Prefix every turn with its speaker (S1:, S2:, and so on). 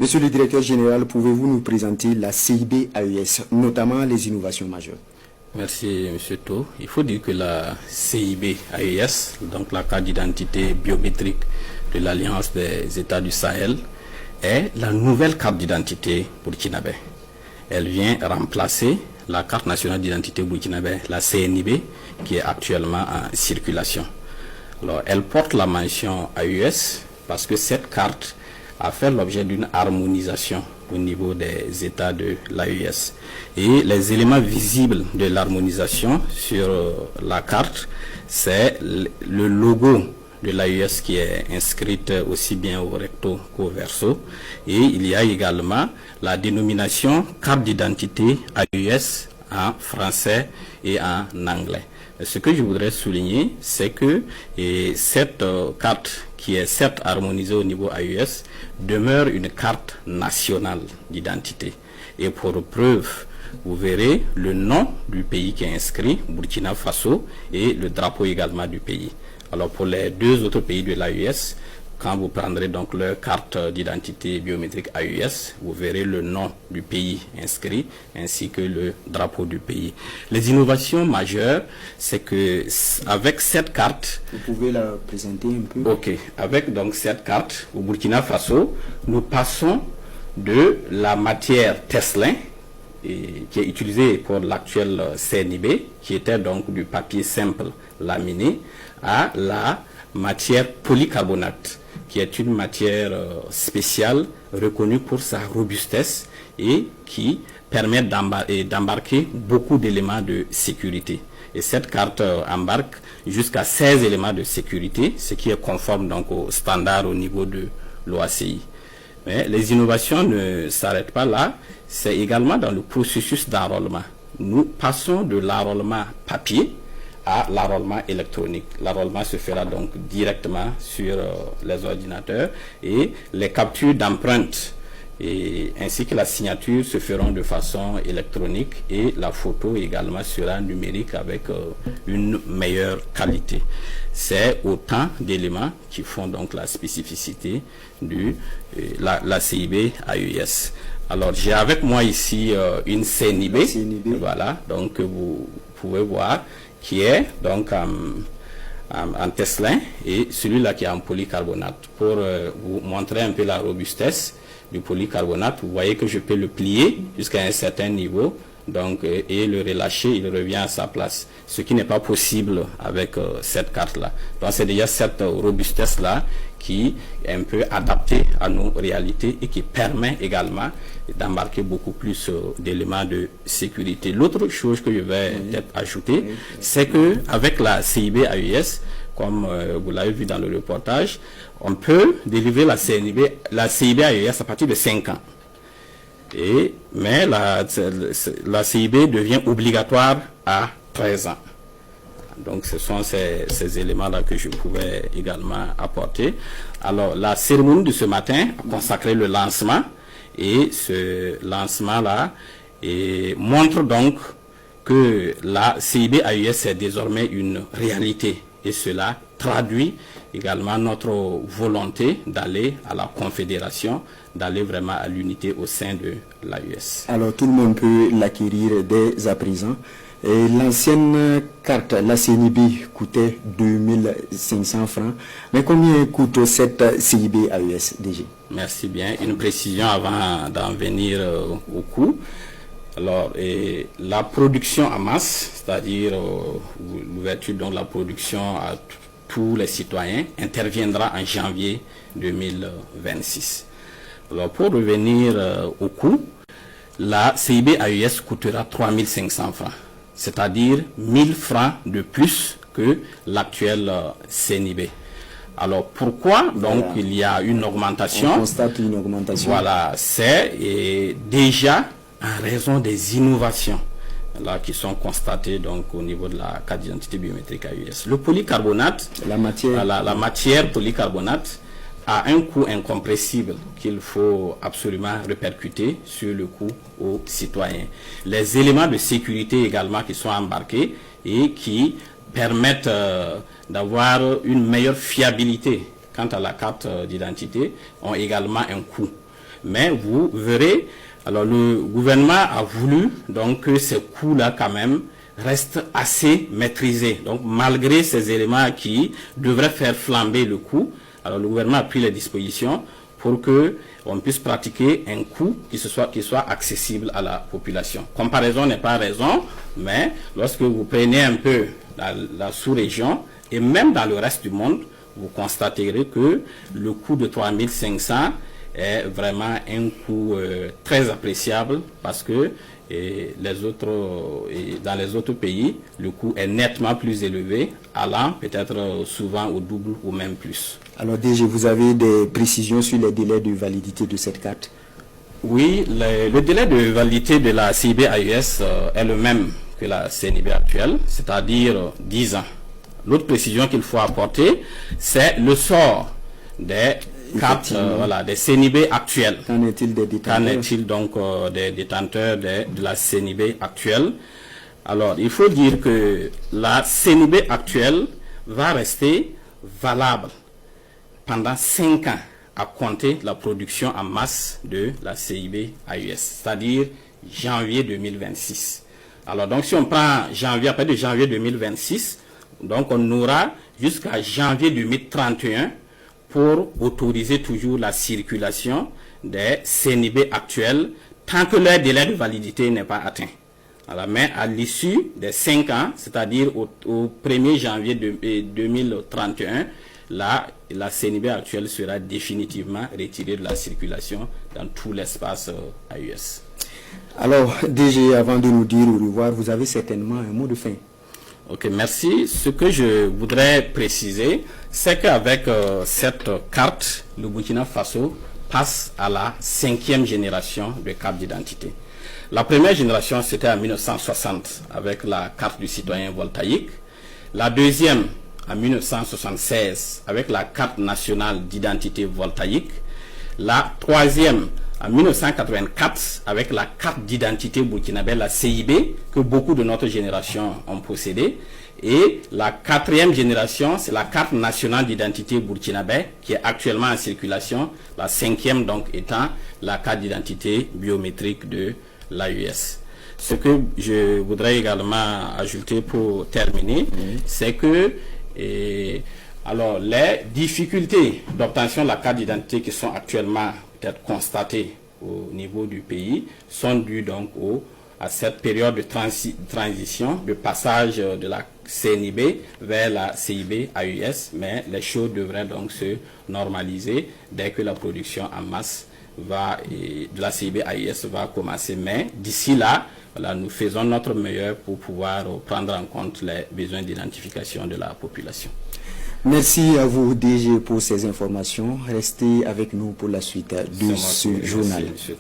S1: Monsieur le directeur général, pouvez-vous nous présenter la CIB AES, notamment les innovations majeures?
S2: Merci, M. To. Il faut dire que la CIB AES, donc la carte d'identité biométrique de l'Alliance des États du Sahel, est la nouvelle carte d'identité burkinabé. Elle vient remplacer la carte nationale d'identité burkinabé, la CNIB, qui est actuellement en circulation. Alors, elle porte la mention AES parce que cette carte a fait l'objet d'une harmonisation au niveau des États de l'AES. Et les éléments visibles de l'harmonisation sur la carte, c'est le logo de l'AES qui est inscrite aussi bien au recto qu'au verso. Et il y a également la dénomination carte d'identité AES en français et en anglais. Ce que je voudrais souligner, c'est que cette carte, qui est certes harmonisée au niveau AES, demeure une carte nationale d'identité. Et pour preuve, vous verrez le nom du pays qui est inscrit, Burkina Faso, et le drapeau également du pays. Alors pour les deux autres pays de l'AES, quand vous prendrez donc leur carte d'identité biométrique AES, vous verrez le nom du pays inscrit ainsi que le drapeau du pays. Les innovations majeures, c'est que avec cette carte...
S1: Vous pouvez la présenter un peu?
S2: Ok. Avec donc cette carte, au Burkina Faso, nous passons de la matière Teslin, qui est utilisée pour l'actuel CNIB, qui était donc du papier simple laminé, à la matière polycarbonate, qui est une matière spéciale reconnue pour sa robustesse et qui permet d'embarquer beaucoup d'éléments de sécurité. Et cette carte embarque jusqu'à 16 éléments de sécurité, ce qui est conforme donc au standard au niveau de l'OACI. Mais les innovations ne s'arrêtent pas là, c'est également dans le processus d'enrôlement. Nous passons de l'enrôlement papier à l'enrôlement électronique. L'enrôlement se fera donc directement sur les ordinateurs et les captures d'empreintes ainsi que la signature se feront de façon électronique et la photo également sera numérique avec une meilleure qualité. C'est autant d'éléments qui font donc la spécificité de la CIB AES. Alors j'ai avec moi ici une CNIB, voilà, donc vous pouvez voir, qui est donc en Teslin et celui-là qui est en polycarbonate. Pour vous montrer un peu la robustesse du polycarbonate, vous voyez que je peux le plier jusqu'à un certain niveau, donc, et le relâcher, il revient à sa place, ce qui n'est pas possible avec cette carte-là. Donc c'est déjà cette robustesse-là qui est un peu adaptée à nos réalités et qui permet également d'embarquer beaucoup plus d'éléments de sécurité. L'autre chose que je vais peut-être ajouter, c'est que avec la CIB AES, comme vous l'avez vu dans le reportage, on peut délivrer la CIB AES à partir de 5 ans. Mais la CIB devient obligatoire à 13 ans. Donc ce sont ces éléments-là que je pouvais également apporter. Alors la cérémonie de ce matin a consacré le lancement et ce lancement-là montre donc que la CIB AES est désormais une réalité et cela traduit également notre volonté d'aller à la confédération, d'aller vraiment à l'unité au sein de l'AES.
S1: Alors tout le monde peut l'acquérir dès à présent. L'ancienne carte, la CNIB, coûtait 2500 francs. Mais combien coûte cette CIB AES, DG?
S2: Merci bien. Une précision avant d'en venir au coût. Alors, la production en masse, c'est-à-dire l'ouverture de la production à tous les citoyens, interviendra en janvier 2026. Alors, pour revenir au coût, la CIB AES coûtera 3500 francs. C'est-à-dire 1000 francs de plus que l'actuel CNIB. Alors pourquoi donc il y a une augmentation?
S1: On constate une augmentation.
S2: Voilà, c'est déjà en raison des innovations là qui sont constatées donc au niveau de la carte d'identité biométrique AES. Le polycarbonate, la matière polycarbonate a un coût incompressible qu'il faut absolument répercuter sur le coût aux citoyens. Les éléments de sécurité également qui sont embarqués et qui permettent d'avoir une meilleure fiabilité quant à la carte d'identité ont également un coût. Mais vous verrez, alors le gouvernement a voulu donc que ces coûts-là quand même restent assez maîtrisés. Donc malgré ces éléments qui devraient faire flamber le coût, alors le gouvernement a pris les dispositions pour que on puisse pratiquer un coût qui soit accessible à la population. Comparaison n'est pas raison, mais lorsque vous prenez un peu la sous-région et même dans le reste du monde, vous constaterez que le coût de 3500 est vraiment un coût très appréciable parce que dans les autres pays, le coût est nettement plus élevé, allant peut-être souvent au double ou même plus.
S1: Alors DG, vous avez des précisions sur les délais de validité de cette carte?
S2: Oui, le délai de validité de la CIB AES est le même que la CNIB actuelle, c'est-à-dire 10 ans. L'autre précision qu'il faut apporter, c'est le sort des cartes, des CNIB actuelles.
S1: Qu'en est-il des détenteurs?
S2: Qu'en est-il donc des détenteurs de la CNIB actuelle? Alors, il faut dire que la CNIB actuelle va rester valable pendant 5 ans à compter de la production en masse de la CIB AES, c'est-à-dire janvier 2026. Alors, donc, si on prend janvier, à partir de janvier 2026, donc on aura jusqu'à janvier 2031 pour autoriser toujours la circulation des CNIB actuels tant que leur délai de validité n'est pas atteint. Alors, mais à l'issue des 5 ans, c'est-à-dire au 1er janvier 2031, la CNIB actuelle sera définitivement retirée de la circulation dans tout l'espace AES.
S1: Alors, DG, avant de nous dire au revoir, vous avez certainement un mot de fin.
S2: Ok, merci. Ce que je voudrais préciser, c'est qu'avec cette carte, le Burkina Faso passe à la 5e génération de carte d'identité. La première génération, c'était en 1960 avec la carte du citoyen voltaïque. La deuxième, en 1976 avec la carte nationale d'identité voltaïque. La troisième, en 1984 avec la carte d'identité burkinabé, la CIB, que beaucoup de notre génération ont possédé. Et la 4e génération, c'est la carte nationale d'identité burkinabé qui est actuellement en circulation. La 5e donc étant la carte d'identité biométrique de l'AES. Ce que je voudrais également ajouter pour terminer, c'est que alors les difficultés d'obtention de la carte d'identité qui sont actuellement peut-être constatées au niveau du pays sont dues donc à cette période de transition, de passage de la CNIB vers la CIB AES, mais les choses devraient donc se normaliser dès que la production en masse de la CIB AES va commencer. Mais d'ici là, voilà, nous faisons notre meilleur pour pouvoir prendre en compte les besoins d'identification de la population.
S1: Merci à vous, DG, pour ces informations. Restez avec nous pour la suite de ce journal.
S2: Merci,